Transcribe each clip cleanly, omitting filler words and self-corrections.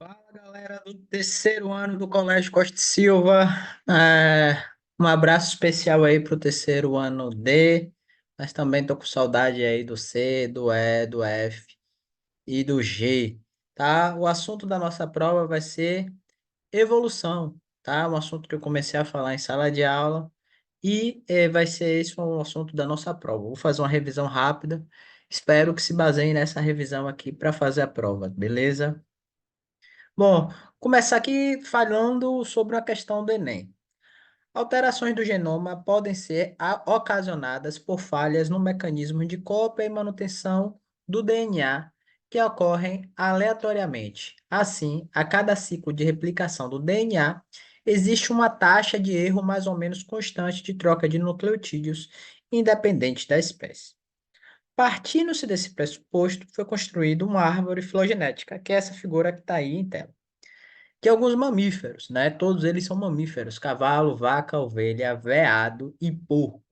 Fala, galera do terceiro ano do Colégio Costa e Silva. Um abraço especial aí pro terceiro ano D, mas também tô com saudade aí do C, do E, do F e do G, tá? O assunto da nossa prova vai ser evolução, tá? Um assunto que eu comecei a falar em sala de aula e vai ser esse o assunto da nossa prova. Vou fazer uma revisão rápida. Espero que se baseie nessa revisão aqui para fazer a prova, beleza? Bom, começar aqui falando sobre a questão do Enem. Alterações do genoma podem ser ocasionadas por falhas no mecanismo de cópia e manutenção do DNA que ocorrem aleatoriamente. Assim, a cada ciclo de replicação do DNA, existe uma taxa de erro mais ou menos constante de troca de nucleotídeos, independente da espécie. Partindo-se desse pressuposto, foi construída uma árvore filogenética, que é essa figura que está aí em tela de alguns mamíferos, né? Todos eles são mamíferos: cavalo, vaca, ovelha, veado e porco.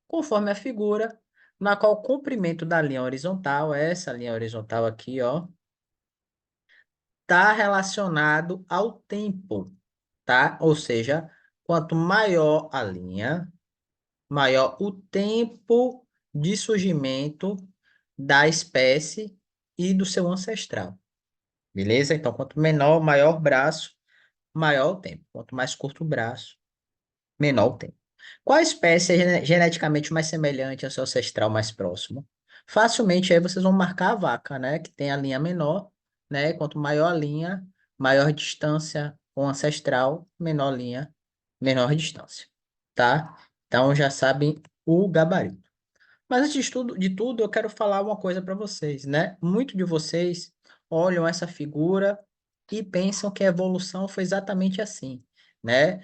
Conforme a figura, na qual o comprimento da linha horizontal, essa linha horizontal aqui, ó, está relacionado ao tempo, tá? Ou seja, quanto maior a linha, maior o tempo de surgimento da espécie e do seu ancestral. Beleza? Então, quanto menor, maior o braço, maior o tempo. Quanto mais curto o braço, menor o tempo. Qual espécie é geneticamente mais semelhante ao seu ancestral mais próximo? Facilmente aí vocês vão marcar a vaca, né? Que tem a linha menor, né? Quanto maior a linha, maior distância com o ancestral, menor linha, menor distância, tá? Então já sabem o gabarito. Mas antes de tudo, eu quero falar uma coisa para vocês, né? Muitos de vocês olham essa figura e pensam que a evolução foi exatamente assim, né?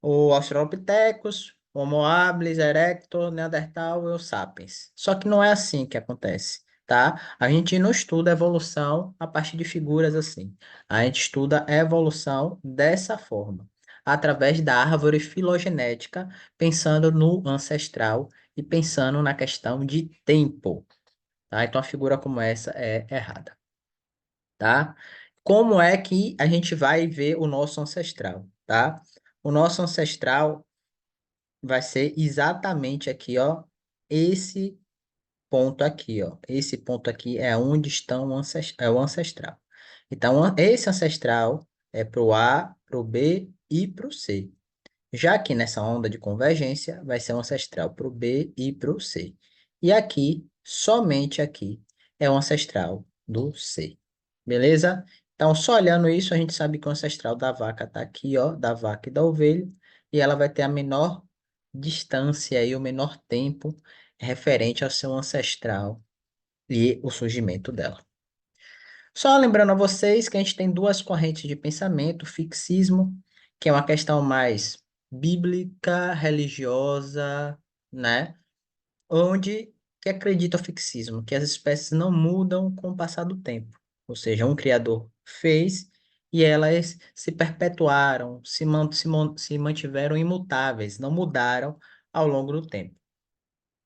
O Australopithecus, Homo habilis, Erector, Neandertal e o Sapiens. Só que não é assim que acontece, tá? A gente não estuda a evolução a partir de figuras assim. A gente estuda a evolução dessa forma, através da árvore filogenética, pensando no ancestral e pensando na questão de tempo, tá? Então, a figura como essa é errada, tá? Como é que a gente vai ver o nosso ancestral, tá? O nosso ancestral vai ser exatamente aqui, ó, esse ponto aqui, ó. Esse ponto aqui é onde estão é o ancestral. Então, esse ancestral é para o A, para o B e para o C. Já que nessa onda de convergência, vai ser um ancestral para o B e para o C. E aqui, somente aqui, é o ancestral do C. Beleza? Então, só olhando isso, a gente sabe que o ancestral da vaca está aqui, ó, da vaca e da ovelha, e ela vai ter a menor distância e o menor tempo referente ao seu ancestral e o surgimento dela. Só lembrando a vocês que a gente tem duas correntes de pensamento: o fixismo, que é uma questão mais bíblica, religiosa, né? Onde que acredita o fixismo, que as espécies não mudam com o passar do tempo. Ou seja, um criador fez e elas se perpetuaram, se mantiveram imutáveis, não mudaram ao longo do tempo.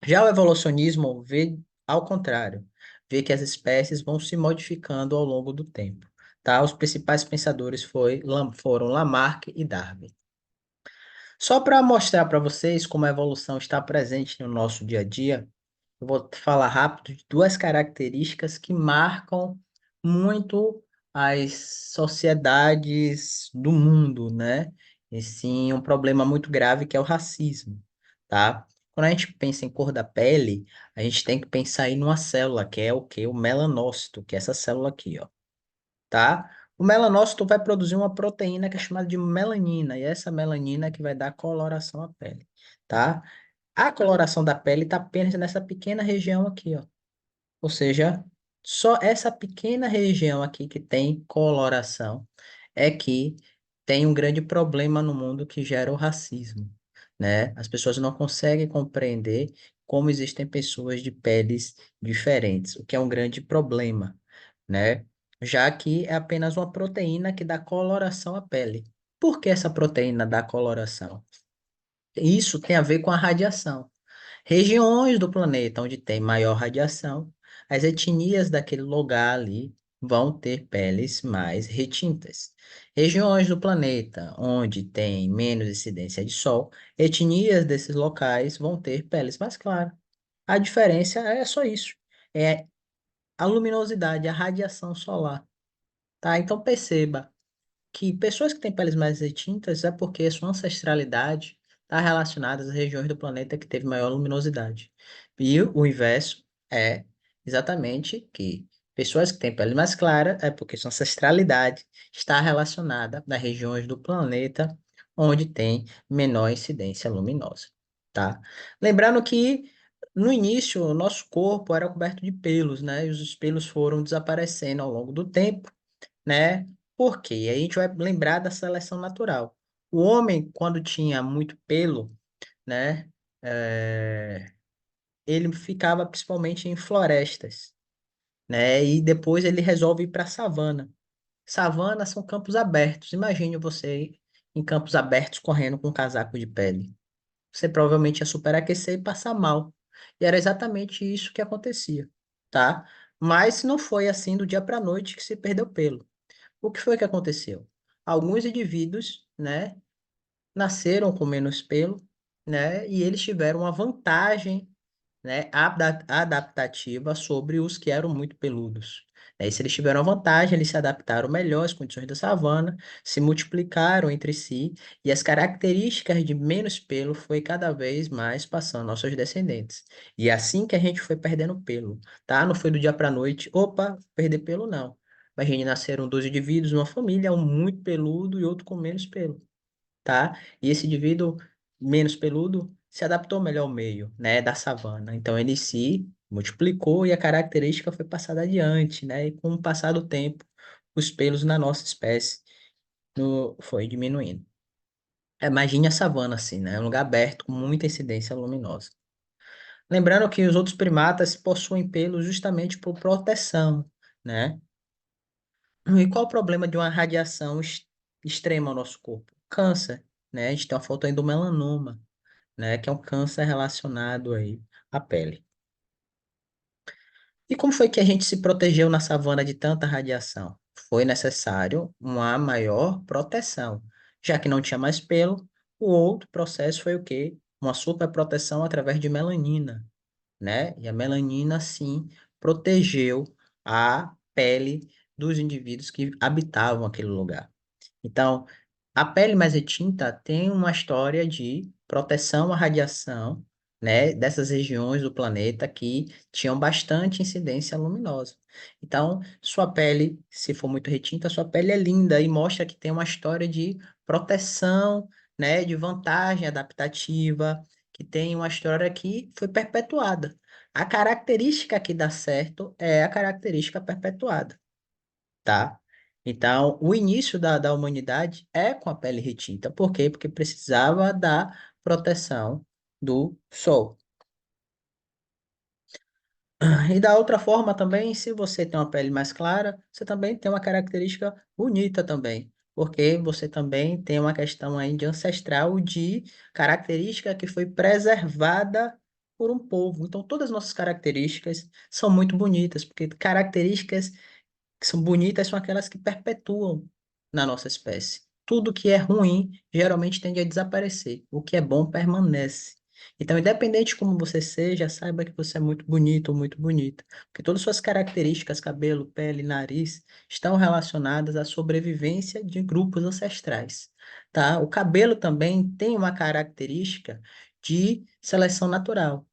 Já o evolucionismo vê ao contrário, vê que as espécies vão se modificando ao longo do tempo, tá? Os principais pensadores foram Lamarck e Darwin. Só para mostrar para vocês como a evolução está presente no nosso dia a dia, eu vou falar rápido de duas características que marcam muito as sociedades do mundo, né? E sim, um problema muito grave que é o racismo, tá? Quando a gente pensa em cor da pele, a gente tem que pensar aí numa célula, que é o quê? O melanócito, que é essa célula aqui, ó, tá? O melanócito vai produzir uma proteína que é chamada de melanina, e é essa melanina que vai dar coloração à pele, tá? A coloração da pele está apenas nessa pequena região aqui, ó. Ou seja, só essa pequena região aqui que tem coloração é que tem um grande problema no mundo que gera o racismo, né? As pessoas não conseguem compreender como existem pessoas de peles diferentes, o que é um grande problema, né? Já que é apenas uma proteína que dá coloração à pele. Por que essa proteína dá coloração? Isso tem a ver com a radiação. Regiões do planeta onde tem maior radiação, as etnias daquele lugar ali, vão ter peles mais retintas. Regiões do planeta onde tem menos incidência de sol, etnias desses locais vão ter peles mais claras. A diferença é só isso. É a luminosidade, a radiação solar, tá? Então perceba que pessoas que têm peles mais retintas é porque sua ancestralidade está relacionada às regiões do planeta que teve maior luminosidade. E o inverso é exatamente que pessoas que têm pele mais clara é porque sua ancestralidade está relacionada nas regiões do planeta onde tem menor incidência luminosa, tá? Lembrando que no início, o nosso corpo era coberto de pelos, né? E os pelos foram desaparecendo ao longo do tempo, né? Por quê? E aí a gente vai lembrar da seleção natural. O homem, quando tinha muito pelo, né? eh, ele ficava principalmente em florestas, né? E depois ele resolve ir para a savana. Savana são campos abertos. Imagine você em campos abertos correndo com um casaco de pele. Você provavelmente ia superaquecer e passar mal. E era exatamente isso que acontecia, tá? Mas não foi assim do dia para a noite que se perdeu pelo. O que foi que aconteceu? Alguns indivíduos, né, nasceram com menos pelo, né, e eles tiveram uma vantagem, né, adaptativa sobre os que eram muito peludos. E se eles tiveram uma vantagem, eles se adaptaram melhor às condições da savana, se multiplicaram entre si, e as características de menos pelo foi cada vez mais passando aos seus descendentes. E é assim que a gente foi perdendo pelo, tá? Não foi do dia para a noite, opa, perder pelo, não. Imagine, nasceram dois indivíduos numa família, um muito peludo e outro com menos pelo, tá? E esse indivíduo menos peludo se adaptou melhor ao meio, né, da savana. Então ele se multiplicou e a característica foi passada adiante, né? E com o passar do tempo, os pelos na nossa espécie foi diminuindo. Imagine a savana assim, né? Um lugar aberto com muita incidência luminosa. Lembrando que os outros primatas possuem pelos justamente por proteção, né? E qual o problema de uma radiação extrema ao nosso corpo? Câncer, né? A gente tem uma foto aí do melanoma, né? Que é um câncer relacionado aí à pele. E como foi que a gente se protegeu na savana de tanta radiação? Foi necessário uma maior proteção. Já que não tinha mais pelo, o outro processo foi o quê? Uma superproteção através de melanina, né? E a melanina, sim, protegeu a pele dos indivíduos que habitavam aquele lugar. Então, a pele mais retinta tem uma história de proteção à radiação, né, dessas regiões do planeta que tinham bastante incidência luminosa. Então, sua pele, se for muito retinta, sua pele é linda e mostra que tem uma história de proteção, né, de vantagem adaptativa, que tem uma história que foi perpetuada. A característica que dá certo é a característica perpetuada, tá? Então, o início da humanidade é com a pele retinta. Por quê? Porque precisava da proteção do sol. E da outra forma também, se você tem uma pele mais clara, você também tem uma característica bonita também. Porque você também tem uma questão aí de ancestral de característica que foi preservada por um povo. Então, todas as nossas características são muito bonitas, porque características que são bonitas são aquelas que perpetuam na nossa espécie. Tudo que é ruim geralmente tende a desaparecer. O que é bom permanece. Então, independente de como você seja, saiba que você é muito bonito ou muito bonita. Porque todas as suas características, cabelo, pele, nariz, estão relacionadas à sobrevivência de grupos ancestrais, tá? O cabelo também tem uma característica de seleção natural.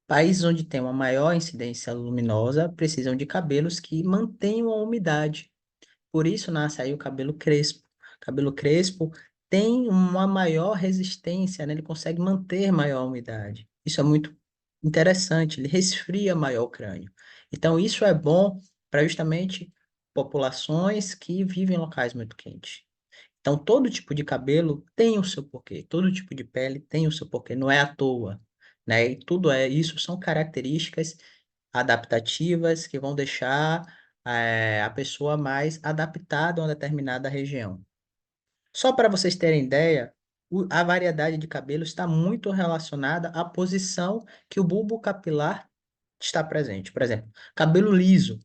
Países onde tem uma maior incidência luminosa precisam de cabelos que mantenham a umidade. Por isso nasce aí o cabelo crespo. Cabelo crespo tem uma maior resistência, né? Ele consegue manter maior umidade. Isso é muito interessante, ele resfria maior o crânio. Então, isso é bom para justamente populações que vivem em locais muito quentes. Então, todo tipo de cabelo tem o seu porquê, todo tipo de pele tem o seu porquê, não é à toa, né? E tudo é isso são características adaptativas que vão deixar a pessoa mais adaptada a uma determinada região. Só para vocês terem ideia, a variedade de cabelo está muito relacionada à posição que o bulbo capilar está presente. Por exemplo, cabelo liso,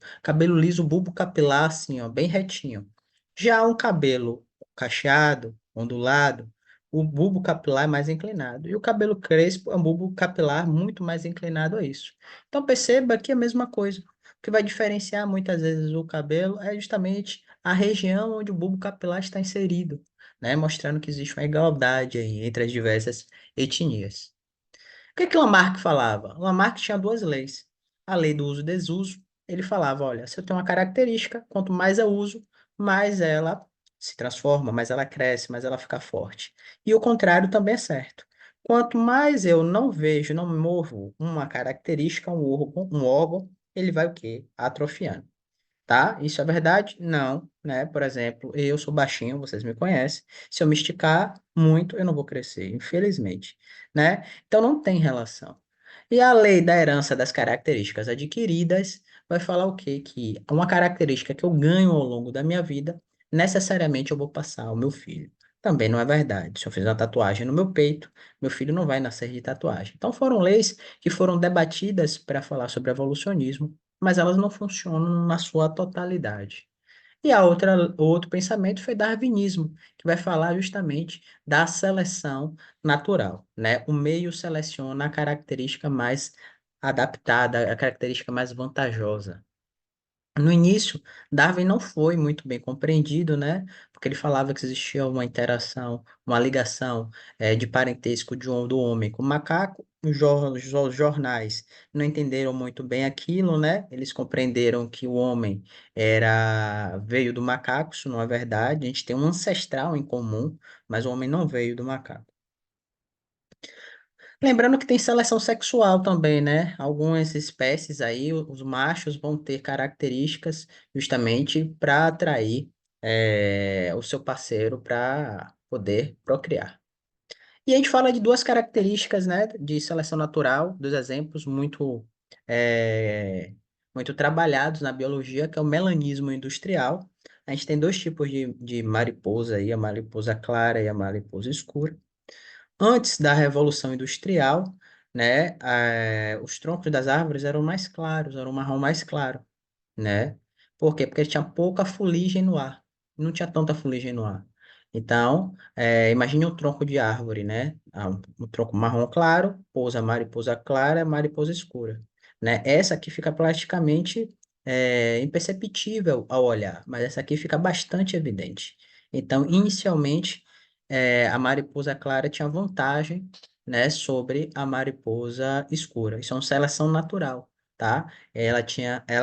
bulbo capilar, assim, ó, bem retinho. Já um cabelo cacheado, ondulado, o bulbo capilar é mais inclinado. E o cabelo crespo é um bulbo capilar muito mais inclinado a isso. Então perceba que é a mesma coisa. O que vai diferenciar muitas vezes o cabelo é justamente a região onde o bulbo capilar está inserido, né? Mostrando que existe uma igualdade aí entre as diversas etnias. O que que Lamarck falava? Lamarck tinha duas leis. A lei do uso e desuso, ele falava, olha, se eu tenho uma característica, quanto mais eu uso, mais ela se transforma, mais ela cresce, mais ela fica forte. E o contrário também é certo. Quanto mais eu não vejo, não movo uma característica, um órgão, ele vai o quê? Atrofiando. Tá? Isso é verdade? Não, né? Por exemplo, eu sou baixinho, vocês me conhecem. Se eu me esticar muito, eu não vou crescer, infelizmente, né? Então não tem relação. E a lei da herança das características adquiridas vai falar o quê? Que uma característica que eu ganho ao longo da minha vida, necessariamente eu vou passar ao meu filho. Também não é verdade. Se eu fizer uma tatuagem no meu peito, meu filho não vai nascer de tatuagem. Então foram leis que foram debatidas para falar sobre evolucionismo, mas elas não funcionam na sua totalidade. E o outro pensamento foi darwinismo, que vai falar justamente da seleção natural, né? O meio seleciona a característica mais adaptada, a característica mais vantajosa. No início, Darwin não foi muito bem compreendido, né? Porque ele falava que existia uma interação, uma ligação de parentesco do homem com o macaco. Os jornais não entenderam muito bem aquilo, né? Eles compreenderam que o homem veio do macaco, isso não é verdade. A gente tem um ancestral em comum, mas o homem não veio do macaco. Lembrando que tem seleção sexual também, né? Algumas espécies aí, os machos vão ter características justamente para atrair o seu parceiro para poder procriar. E a gente fala de duas características, né, de seleção natural, dos exemplos eh, muito trabalhados na biologia, que é o melanismo industrial. A gente tem dois tipos de mariposa aí, a mariposa clara e a mariposa escura. Antes da Revolução Industrial, né, os troncos das árvores eram mais claros, eram um marrom mais claro, né? Por quê? Porque tinha pouca fuligem no ar, não tinha tanta fuligem no ar. Então, imagine um tronco de árvore, né? Um tronco marrom claro, pousa mariposa clara, mariposa escura, né? Essa aqui fica praticamente imperceptível ao olhar, mas essa aqui fica bastante evidente. Então, inicialmente, a mariposa clara tinha vantagem, né, sobre a mariposa escura. Isso é uma seleção natural, tá? Ela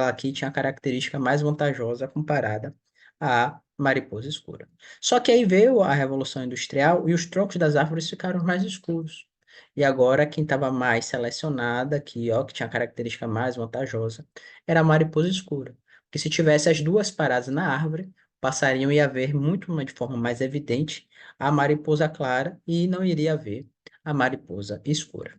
aqui tinha a característica mais vantajosa comparada à mariposa escura. Só que aí veio a Revolução Industrial e os troncos das árvores ficaram mais escuros. E agora quem estava mais selecionada aqui, ó, que tinha a característica mais vantajosa, era a mariposa escura. Porque se tivesse as duas paradas na árvore, o passarinho ia ver de forma mais evidente a mariposa clara e não iria ver a mariposa escura.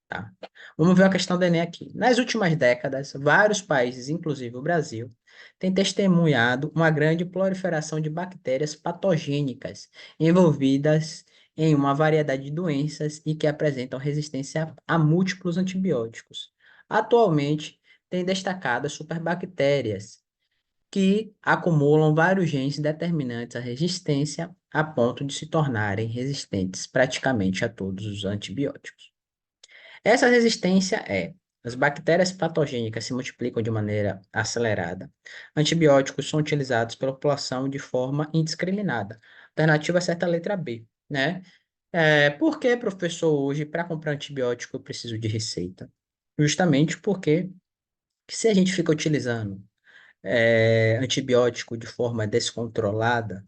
Tá? Vamos ver a questão do Enem aqui. Nas últimas décadas, vários países, inclusive o Brasil, têm testemunhado uma grande proliferação de bactérias patogênicas envolvidas em uma variedade de doenças e que apresentam resistência a múltiplos antibióticos. Atualmente, tem destacado as superbactérias, que acumulam vários genes determinantes à resistência a ponto de se tornarem resistentes praticamente a todos os antibióticos. Essa resistência as bactérias patogênicas se multiplicam de maneira acelerada. Antibióticos são utilizados pela população de forma indiscriminada. Alternativa certa é a letra B, né? Por que, professor, hoje, para comprar antibiótico, eu preciso de receita? Justamente porque se a gente fica utilizando antibiótico de forma descontrolada,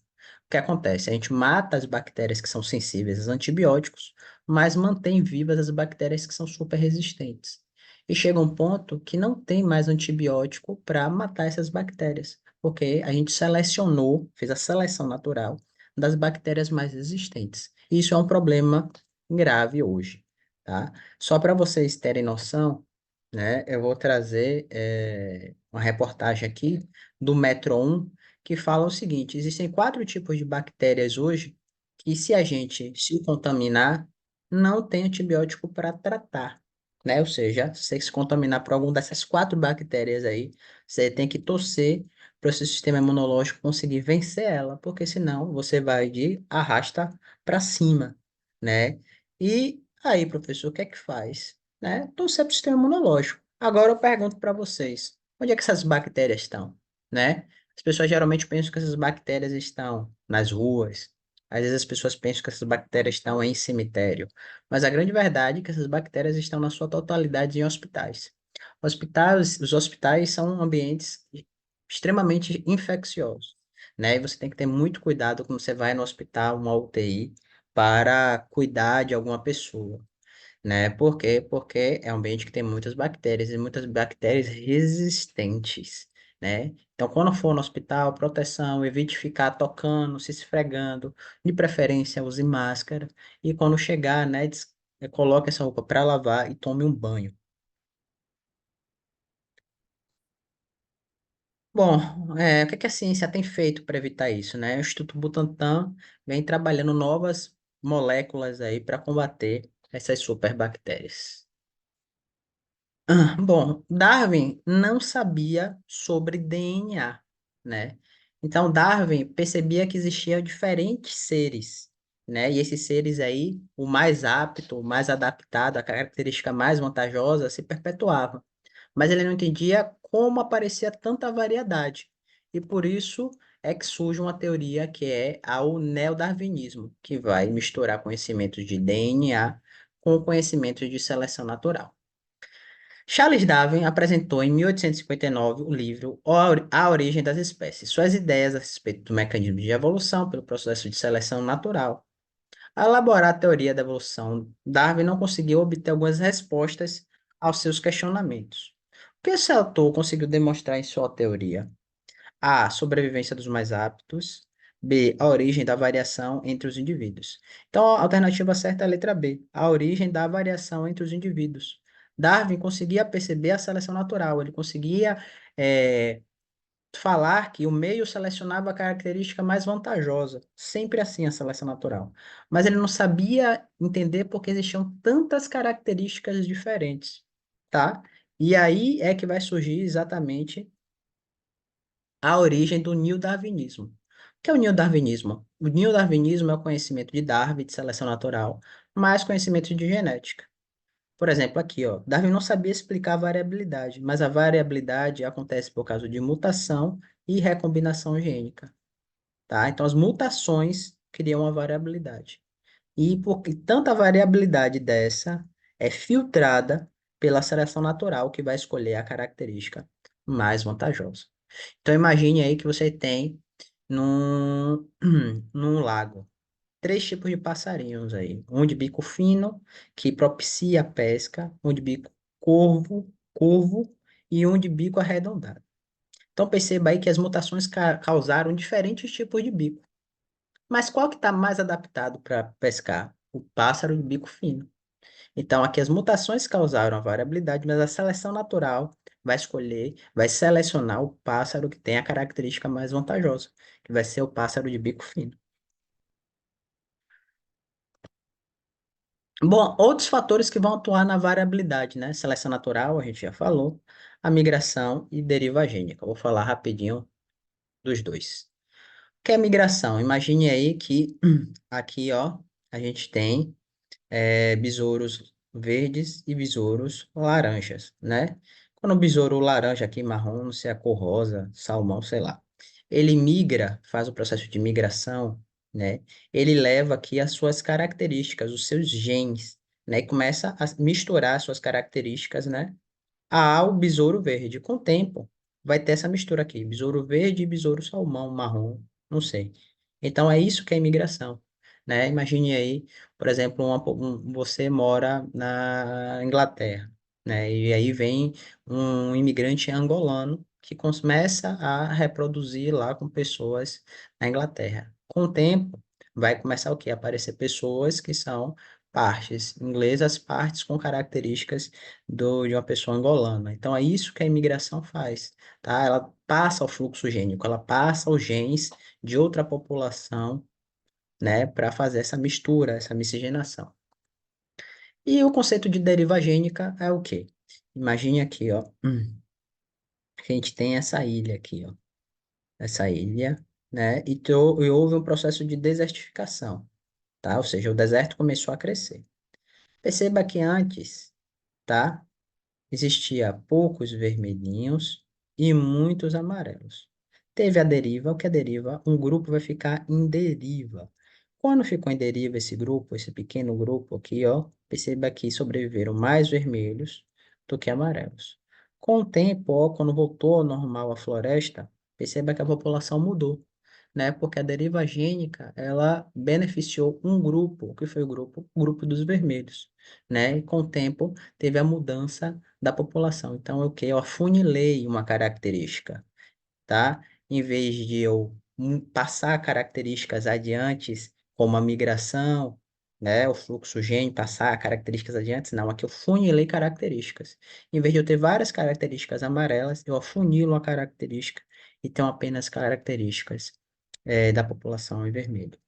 o que acontece? A gente mata as bactérias que são sensíveis aos antibióticos, mas mantém vivas as bactérias que são super resistentes. E chega um ponto que não tem mais antibiótico para matar essas bactérias, porque a gente selecionou, fez a seleção natural das bactérias mais resistentes. E isso é um problema grave hoje, tá? Só para vocês terem noção, né, eu vou trazer uma reportagem aqui do Metro 1 que fala o seguinte: existem quatro tipos de bactérias hoje que, se a gente se contaminar, não tem antibiótico para tratar. né? Ou seja, se você se contaminar por alguma dessas quatro bactérias aí, você tem que torcer para o seu sistema imunológico conseguir vencer ela, porque senão você vai de arrasta para cima, né? E aí, professor, o que é que faz? Né? Torcer para o sistema imunológico. Agora eu pergunto para vocês, onde é que essas bactérias estão, né? As pessoas geralmente pensam que essas bactérias estão nas ruas. Às vezes as pessoas pensam que essas bactérias estão em cemitério. Mas a grande verdade é que essas bactérias estão na sua totalidade em hospitais. Os hospitais são ambientes extremamente infecciosos, né? E você tem que ter muito cuidado quando você vai no hospital, uma UTI, para cuidar de alguma pessoa, né? Por quê? Porque é um ambiente que tem muitas bactérias e muitas bactérias resistentes, né? Então, quando for no hospital, proteção, evite ficar tocando, se esfregando, de preferência use máscara e quando chegar, né, coloque essa roupa para lavar e tome um banho. Bom, o que é que a ciência tem feito para evitar isso, né? O Instituto Butantan vem trabalhando novas moléculas aí para combater essas superbactérias. Bom, Darwin não sabia sobre DNA, né? Então, Darwin percebia que existiam diferentes seres, né? E esses seres aí, o mais apto, o mais adaptado, a característica mais vantajosa, se perpetuava. Mas ele não entendia como aparecia tanta variedade. E por isso é que surge uma teoria que é o neodarwinismo, que vai misturar conhecimentos de DNA com conhecimentos de seleção natural. Charles Darwin apresentou em 1859 o livro A Origem das Espécies, suas ideias a respeito do mecanismo de evolução pelo processo de seleção natural. Ao elaborar a teoria da evolução, Darwin não conseguiu obter algumas respostas aos seus questionamentos. O que esse autor conseguiu demonstrar em sua teoria? A. Sobrevivência dos mais aptos. B. A origem da variação entre os indivíduos. Então, a alternativa certa é a letra B. A origem da variação entre os indivíduos. Darwin conseguia perceber a seleção natural, ele conseguia falar que o meio selecionava a característica mais vantajosa. Sempre assim a seleção natural. Mas ele não sabia entender porque existiam tantas características diferentes, tá? E aí é que vai surgir exatamente a origem do neodarwinismo. O que é o neodarwinismo? O neodarwinismo é o conhecimento de Darwin, de seleção natural, mais conhecimento de genética. Por exemplo, aqui, ó, Darwin não sabia explicar a variabilidade, mas a variabilidade acontece por causa de mutação e recombinação gênica, tá? Então, as mutações criam a variabilidade. E porque tanta variabilidade dessa é filtrada pela seleção natural, que vai escolher a característica mais vantajosa. Então, imagine aí que você tem num, num lago três tipos de passarinhos aí. Um de bico fino, que propicia a pesca, um de bico curvo e um de bico arredondado. Então, perceba aí que as mutações causaram diferentes tipos de bico. Mas qual que está mais adaptado para pescar? O pássaro de bico fino. Então, aqui as mutações causaram a variabilidade, mas a seleção natural vai escolher, vai selecionar o pássaro que tem a característica mais vantajosa, que vai ser o pássaro de bico fino. Bom, outros fatores que vão atuar na variabilidade, né? Seleção natural, a gente já falou, a migração e deriva gênica. Eu vou falar rapidinho dos dois. O que é migração? Imagine aí que aqui, ó, a gente tem besouros verdes e besouros laranjas, né? Quando o besouro laranja aqui, marrom, não sei a cor rosa, salmão, sei lá, ele migra, faz o processo de migração, né? Ele leva aqui as suas características, os seus genes, né? E começa a misturar as suas características, né? Ao besouro verde. Com o tempo, vai ter essa mistura aqui, besouro verde e besouro salmão, marrom, não sei. Então, é isso que é imigração, né? Imagine aí, por exemplo, você mora na Inglaterra, né? E aí vem um imigrante angolano que começa a reproduzir lá com pessoas na Inglaterra. Com o tempo, vai começar o quê? Aparecer pessoas que são partes inglesas, partes com características de uma pessoa angolana. Então, é isso que a imigração faz, tá? Ela passa o fluxo gênico, ela passa os genes de outra população, né, para fazer essa mistura, essa miscigenação. E o conceito de deriva gênica é o quê? Imagine aqui, ó, a gente tem essa ilha aqui, ó, essa ilha, né? E houve um processo de desertificação, tá? Ou seja, o deserto começou a crescer. Perceba que antes, tá? Existia poucos vermelhinhos e muitos amarelos. Teve a deriva. O que é deriva? Um grupo vai ficar em deriva. Quando ficou em deriva esse grupo, esse pequeno grupo aqui, ó, perceba que sobreviveram mais vermelhos do que amarelos. Com o tempo, ó, quando voltou ao normal a floresta, perceba que a população mudou, né? Porque a deriva gênica, ela beneficiou um grupo, o que foi o grupo? O grupo dos vermelhos, né? E com o tempo teve a mudança da população. Então, o que? Eu afunilei uma característica, tá? Em vez de eu passar características adiante, como a migração, né? O fluxo gene, passar características adiante, não, aqui eu funilei características. Em vez de eu ter várias características amarelas, eu afunilo a característica e tenho apenas características da população em vermelho.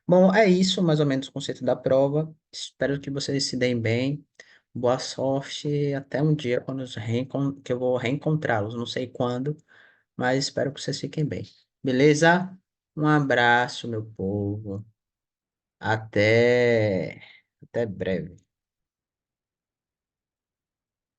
Bom, é isso, mais ou menos o conceito da prova. Espero que vocês se deem bem. Boa sorte e até um dia quando que eu vou reencontrá-los. Não sei quando, mas espero que vocês fiquem bem. Beleza? Um abraço, meu povo. Até, até breve.